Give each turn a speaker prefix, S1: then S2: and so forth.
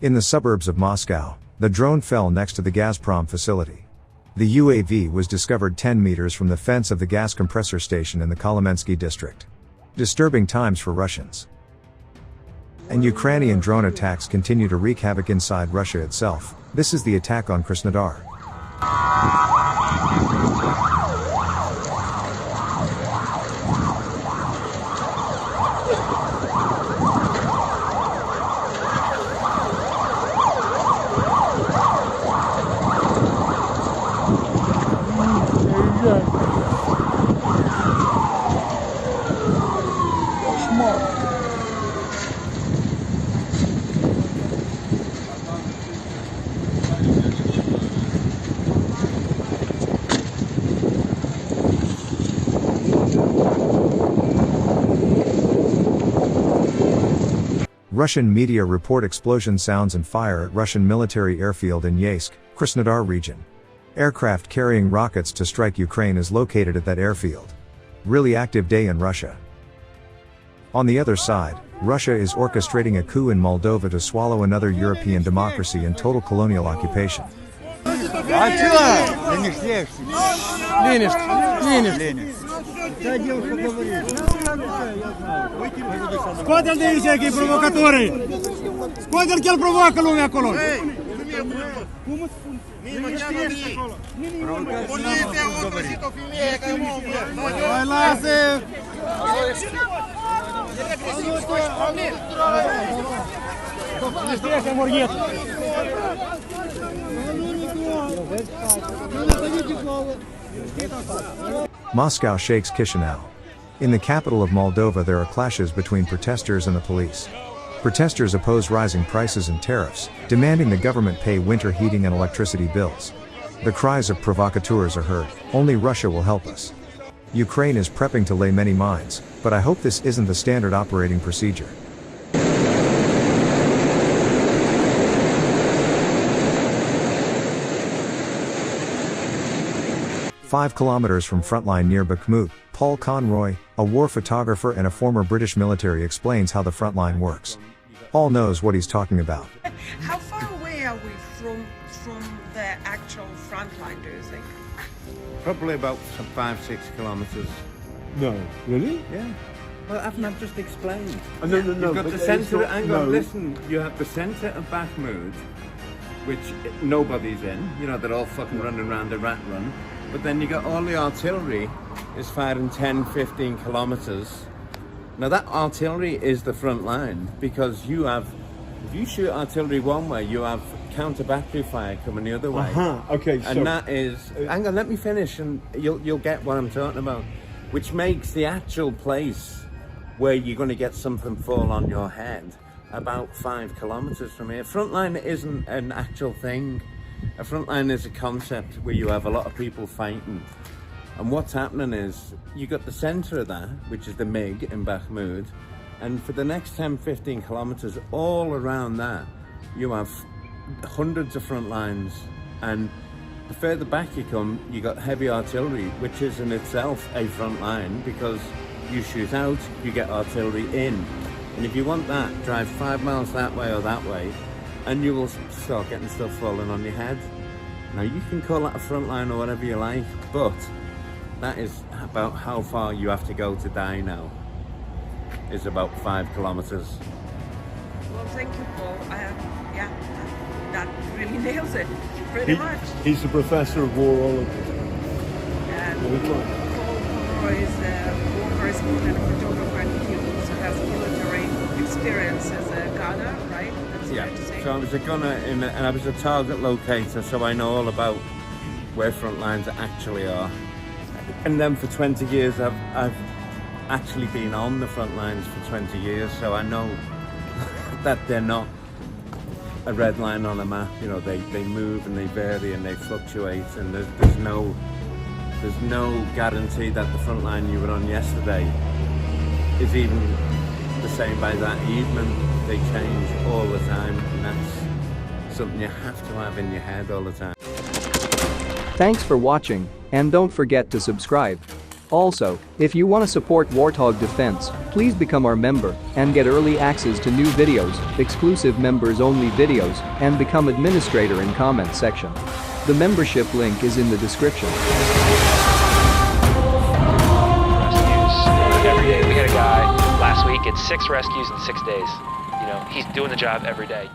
S1: In the suburbs of Moscow, the drone fell next to the Gazprom facility. The UAV was discovered 10 meters from the fence of the gas compressor station in the Kolomensky district. Disturbing times for Russians. And Ukrainian drone attacks continue to wreak havoc inside Russia itself. This is the attack on Krasnodar. Russian media report explosion sounds and fire at Russian military airfield in Yeysk, Krasnodar region. Aircraft carrying rockets to strike Ukraine is located at that airfield. Really active day in Russia. On the other side, Russia is orchestrating a coup in Moldova to swallow another European democracy in total colonial occupation.
S2: Scoate-l de aici, că-i provocatorii! Scoate-l că-l provoacă lumea acolo! Cum îți spun? Poliția a găsit o femeie ca om! Mai lasă! Не стреляйся, Моргет!
S1: Moscow shakes Chisinau. In the capital of Moldova there are clashes between protesters and the police. Protesters oppose rising prices and tariffs, demanding the government pay winter heating and electricity bills. The cries of provocateurs are heard, only Russia will help us. Ukraine is prepping to lay many mines, but I hope this isn't the standard operating procedure. Five kilometers from frontline near Bakhmut, Paul Conroy, a war photographer and a former British military, explains how the frontline works. Paul knows what he's talking about.
S3: How far away are we from the actual frontline, do you think?
S4: Probably about 5-6 kilometers.
S2: No, really?
S4: Yeah. Well, haven't I just explained?
S2: No.
S4: You've got the centre, hang on, listen, you have the centre of Bakhmut, which nobody's in, you know, they're all fucking running around the rat run. But then you got all the artillery is firing 10-15 kilometers. Now that artillery is the front line, because you have, if you shoot artillery one way, you have counter battery fire coming the other way.
S2: Okay,
S4: and so that is, hang on, let me finish and you'll get what I'm talking about. Which makes the actual place where you're going to get something fall on your head about 5 kilometers from here. Frontline isn't an actual thing. A frontline is a concept where you have a lot of people fighting. And what's happening is, you got the centre of that, which is the MiG in Bakhmut, and for the next 10-15 kilometres, all around that, you have hundreds of front lines. And the further back you come, you got heavy artillery, which is in itself a front line, because you shoot out, you get artillery in. And if you want that, drive 5 miles that way or that way, and you will start getting stuff falling on your head. Now you can call that a front line or whatever you like, but that is about how far you have to go to die now. It's about 5 kilometers.
S3: Well, thank you, Paul. Yeah, that really nails it, pretty much.
S2: He's a professor of warology.
S3: And Paul Conroy is a war correspondent and photographer, and he also has military experience as a gunner, right?
S4: Yeah, so I was a gunner and I was a target locator, so I know all about where front lines actually are. And then for 20 years, I've actually been on the front lines for 20 years, so I know that they're not a red line on a map. You know, they move and they vary and they fluctuate, and there's no guarantee that the front line you were on yesterday is even the same by that evening. They change all the time, and that's something you have to have in your head all the time.
S5: Thanks for watching, and don't forget to subscribe. Also, if you want to support Warthog Defense, please become our member and get early access to new videos, exclusive members-only videos, and become administrator in comment section. The membership link is in the description.
S6: Every day. We had a guy last week, it's 6 rescues in 6 days. You know, he's doing the job every day.